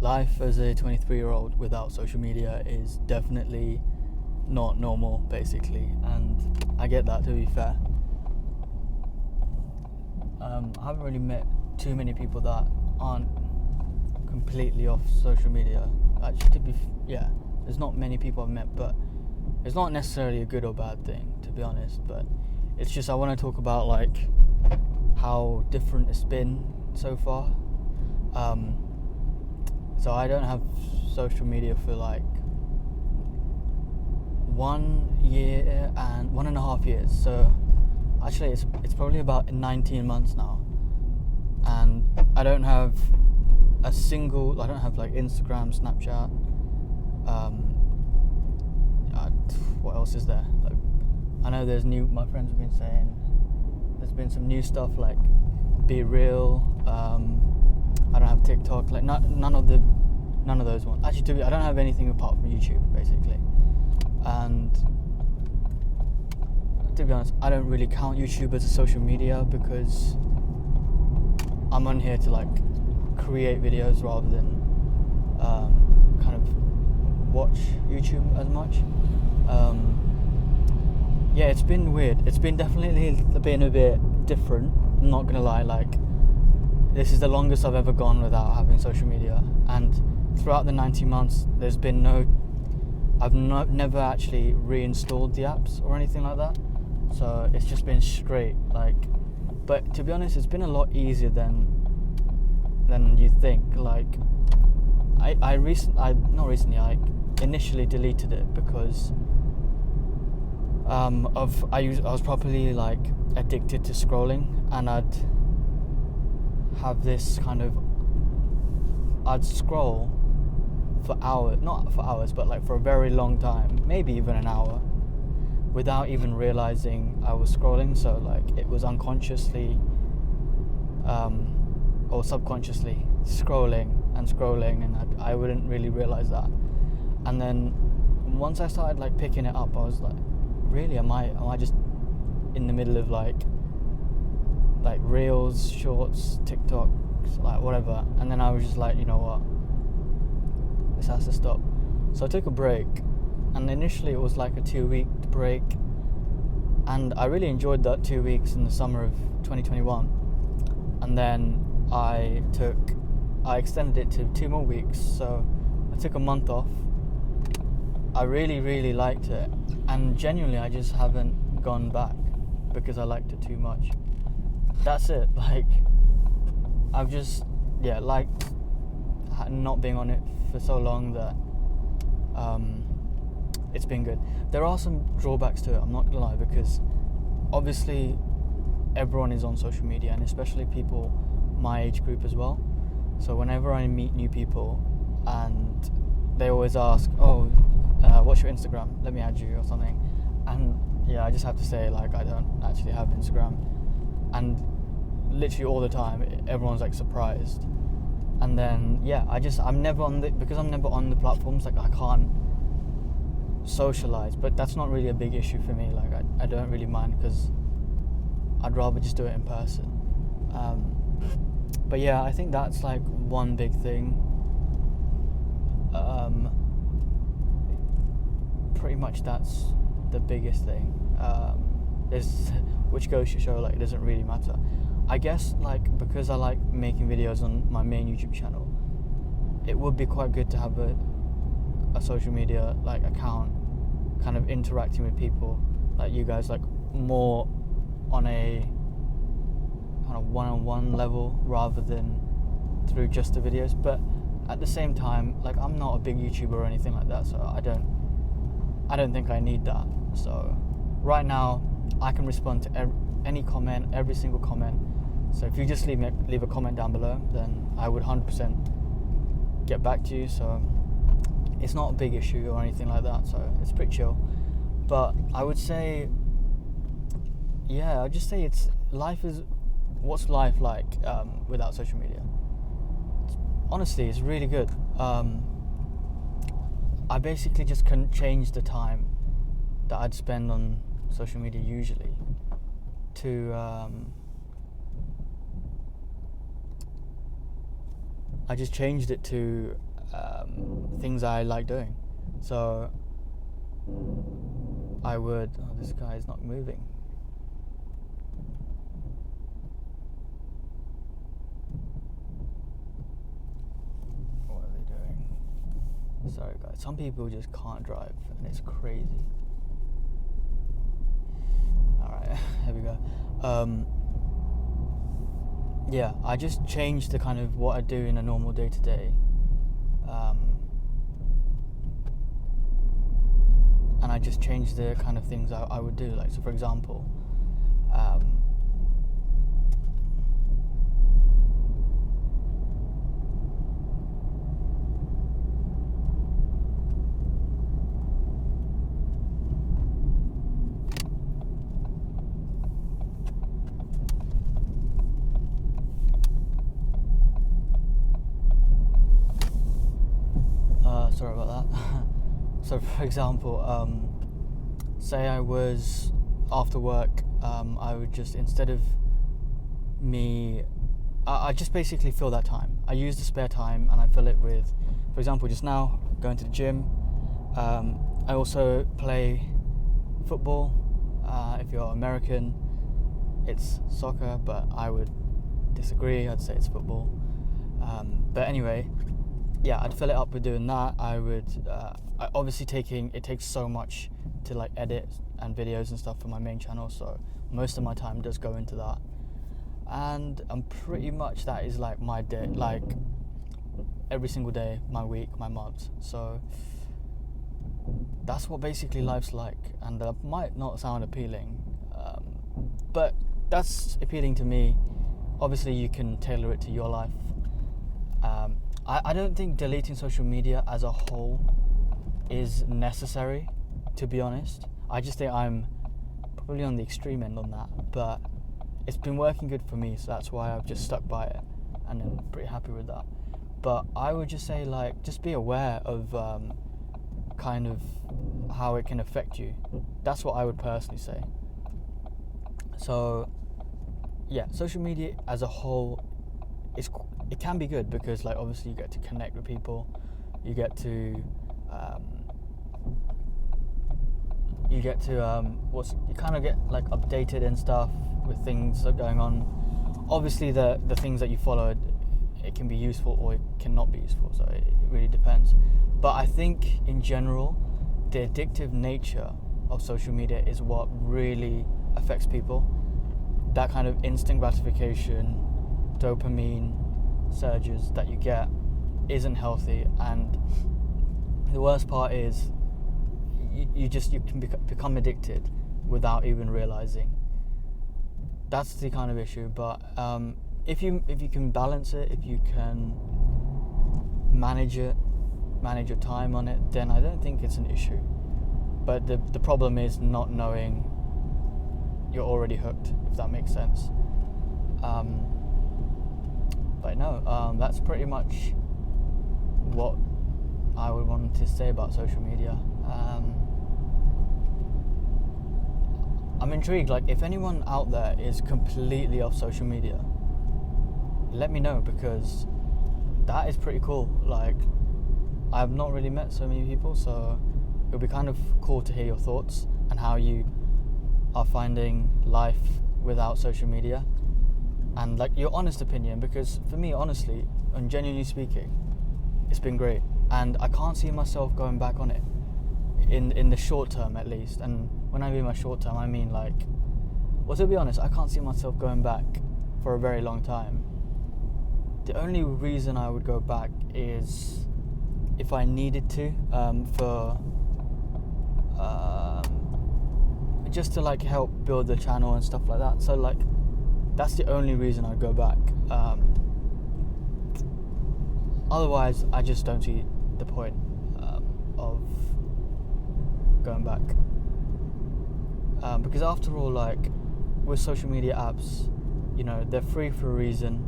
life as a 23-year-old without social media is definitely not normal, basically, and I get that, to be fair. I haven't really met too many people that aren't completely off social media. Actually, there's not many people I've met, but it's not necessarily a good or bad thing, to be honest, but it's just I want to talk about like how different it's been so far. So I don't have social media for like 1 year and 1.5 years. So actually, it's probably about 19 months now, and I don't have like Instagram, Snapchat. What else is there? Like, I know my friends have been saying there's been some new stuff like Be Real. I don't have TikTok. Like none of those ones. Actually, I don't have anything apart from YouTube, basically. And to be honest, I don't really count YouTube as a social media because I'm on here to like create videos rather than kind of watch YouTube as much. Yeah, it's been weird. It's been definitely been a bit different. I'm not gonna lie. Like, this is the longest I've ever gone without having social media, and throughout the 19 months, there's been I've never actually reinstalled the apps or anything like that. So it's just been straight like. But to be honest, it's been a lot easier than you think. Like, I initially deleted it because I was probably like addicted to scrolling, and I'd scroll for hours, not for hours, but like for a very long time, maybe even an hour, without even realizing I was scrolling. So like it was unconsciously or subconsciously scrolling, and I wouldn't really realize that. And then once I started like picking it up, I was like, really, am I just in the middle of like reels, shorts, TikTok, like whatever? And then I was just like, you know what, this has to stop. So I took a break, and initially it was like a 2-week break, and I really enjoyed that 2 weeks in the summer of 2021. And then I extended it to 2 more weeks, so I took a month off. I really, really liked it, and genuinely I just haven't gone back because I liked it too much. That's it. Like, I've just liked not being on it for so long that it's been good. There are some drawbacks to it, I'm not gonna lie, because obviously everyone is on social media, and especially people my age group as well. So whenever I meet new people and they always ask, what's your Instagram? Let me add you or something. And I just have to say, like, I don't actually have Instagram. And literally all the time, everyone's like surprised. And then I'm never on because I'm never on the platforms. Like, I can't socialize, but that's not really a big issue for me. Like, I don't really mind because I'd rather just do it in person. But I think that's like one big thing. Pretty much that's the biggest thing. Which goes to show, like, it doesn't really matter. I guess, like, because I like making videos on my main YouTube channel, it would be quite good to have a social media like account, kind of interacting with people like you guys, like more on a kind of one-on-one level rather than through just the videos. But at the same time, like, I'm not a big YouTuber or anything like that, so I don't think I need that. So right now I can respond to any comment, every single comment. So if you just leave a comment down below, then I would 100% get back to you. So it's not a big issue or anything like that, so it's pretty chill. But I would say, I'd just say what's life like without social media? Honestly, it's really good. I basically just couldn't change the time that I'd spend on social media usually to I just changed it to things I like doing. So I would. Oh, this guy is not moving. What are they doing? Sorry, guys. Some people just can't drive, and it's crazy. All right, here we go. Yeah, I just changed the kind of what I do in a normal day to day. And I just changed the kind of things I would do. Like, so for example, sorry about that. So for example, say I was after work, I would just, instead of I just basically fill that time. I use the spare time and I fill it with, for example, just now going to the gym. I also play football. If you're American, it's soccer, but I would disagree. I'd say it's football. But anyway, yeah, I'd fill it up with doing that. I would, obviously it takes so much to like edit and videos and stuff for my main channel, so most of my time does go into that. And pretty much that is like my day, like every single day, my week, my months. So that's what basically life's like, and that might not sound appealing, but that's appealing to me. Obviously you can tailor it to your life. I don't think deleting social media as a whole is necessary, to be honest. I just think I'm probably on the extreme end on that, but it's been working good for me, so that's why I've just stuck by it, and I'm pretty happy with that. But I would just say, like, just be aware of kind of how it can affect you. That's what I would personally say. So yeah, social media as a whole, it can be good because, like, obviously you get to connect with people, you get to you kind of get like updated and stuff with things that are going on. Obviously the things that you followed, it can be useful or it cannot be useful, so it really depends. But I think in general, the addictive nature of social media is what really affects people. That kind of instant gratification, dopamine surges that you get isn't healthy, and the worst part is you can become addicted without even realizing. That's the kind of issue. But if you can balance it, if you can manage your time on it, then I don't think it's an issue. But the problem is not knowing you're already hooked, if that makes sense. But no, that's pretty much what I would want to say about social media. I'm intrigued, like, if anyone out there is completely off social media, let me know, because that is pretty cool. Like, I've not really met so many people, so it'll be kind of cool to hear your thoughts and how you are finding life without social media, and like your honest opinion, because for me, honestly and genuinely speaking, it's been great, and I can't see myself going back on it in the short term, at least. And when I mean my short term, I mean, like, well, to be honest, I can't see myself going back for a very long time. The only reason I would go back is if I needed to, for just to like help build the channel and stuff like that. So like, that's the only reason I'd go back. Otherwise, I just don't see the point of going back. Because after all, like, with social media apps, you know, they're free for a reason.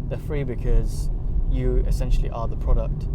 They're free because you essentially are the product.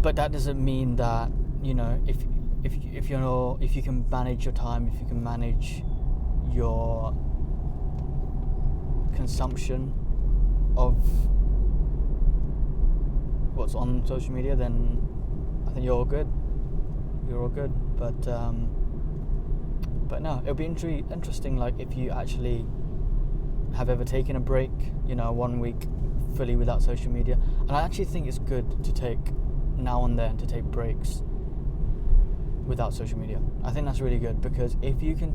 But that doesn't mean that, you know, if you can manage your time, if you can manage your consumption, of what's on social media, then I think you're all good. But no, it'll be interesting, like, if you actually have ever taken a break, 1 week fully without social media. And I actually think it's good to take now and then to take breaks without social media. I think that's really good, because if you can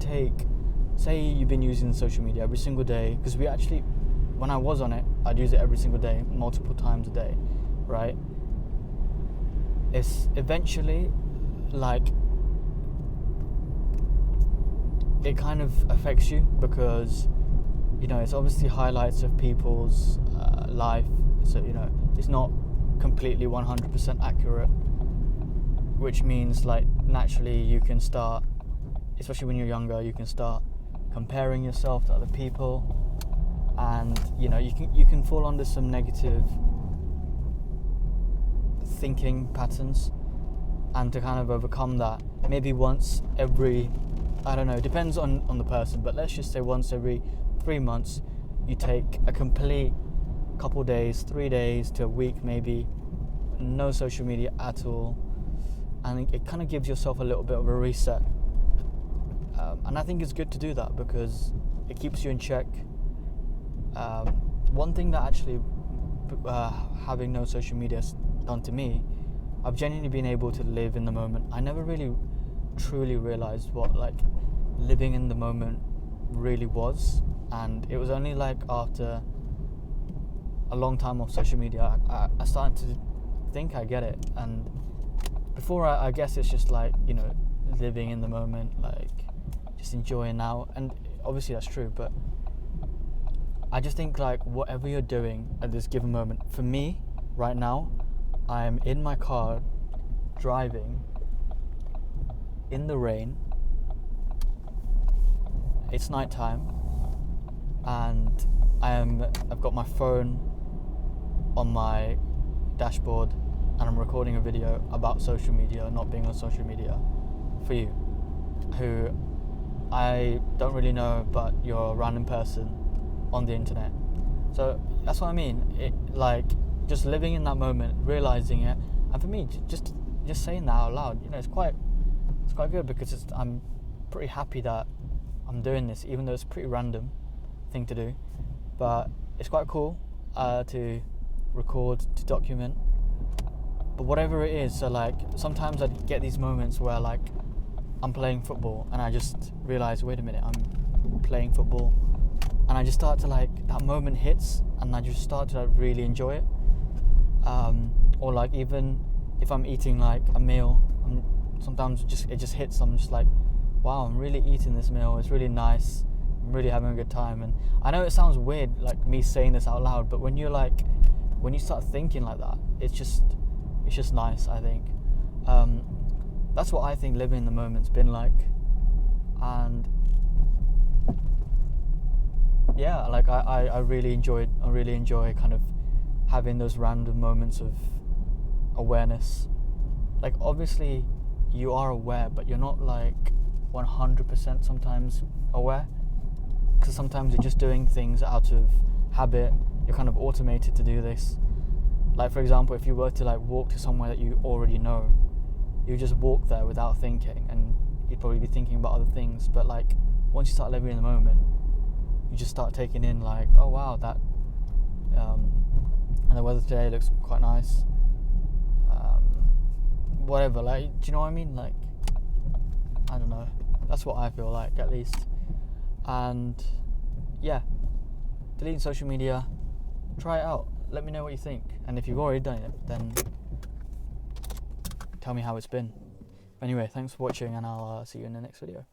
say you've been using social media every single day, because when I was on it, I'd use it every single day, multiple times a day, right? It's eventually, like, it kind of affects you, because it's obviously highlights of people's life, so it's not completely 100% accurate, which means, like, naturally you can start, especially when you're younger, you can start comparing yourself to other people, and you can fall under some negative thinking patterns. And to kind of overcome that, maybe once every, I don't know, it depends on the person, but let's just say once every 3 months, you take a complete couple days, 3 days to a week maybe, no social media at all, and it kind of gives yourself a little bit of a reset. And I think it's good to do that, because it keeps you in check. One thing that actually having no social media has done to me, I've genuinely been able to live in the moment. I never really truly realized what, like, living in the moment really was, and it was only like after a long time of social media I started to think I get it. And before, I guess it's just like, living in the moment, like just enjoying now, and obviously that's true, but I just think, like, whatever you're doing at this given moment, for me right now, I'm in my car driving in the rain, it's nighttime, and I've got my phone on my dashboard, and I'm recording a video about social media, not being on social media, for you, who I don't really know, but you're a random person on the internet. So that's what I mean. It, like, just living in that moment, realizing it, and for me, just saying that out loud, it's quite good, because I'm pretty happy that I'm doing this, even though it's a pretty random thing to do, but it's quite cool to record, to document. But whatever it is, so, like, sometimes I get these moments where, like, I'm playing football and I just realize, wait a minute, I'm playing football, and I just start to, like, that moment hits, and I just start to, like, really enjoy it. Or, like, even if I'm eating, like, a meal, sometimes it just hits. I'm just like, wow, I'm really eating this meal, it's really nice, I'm really having a good time. And I know it sounds weird, like, me saying this out loud, but when you start thinking like that, it's just nice, I think. That's what I think living in the moment's been like. And yeah, like, I really enjoy kind of having those random moments of awareness. Like, obviously you are aware, but you're not, like, 100% sometimes aware, because sometimes you're just doing things out of habit. You're kind of automated to do this. Like, for example, if you were to, like, walk to somewhere that you already know, you just walk there without thinking, and you'd probably be thinking about other things. But, like, once you start living in the moment, you just start taking in, like, oh wow, that and the weather today looks quite nice, whatever, like, do you know what I mean? Like, I don't know, that's what I feel like, at least. And yeah, deleting social media, try it out, let me know what you think, and if you've already done it, then tell me how it's been. Anyway, thanks for watching, and I'll see you in the next video.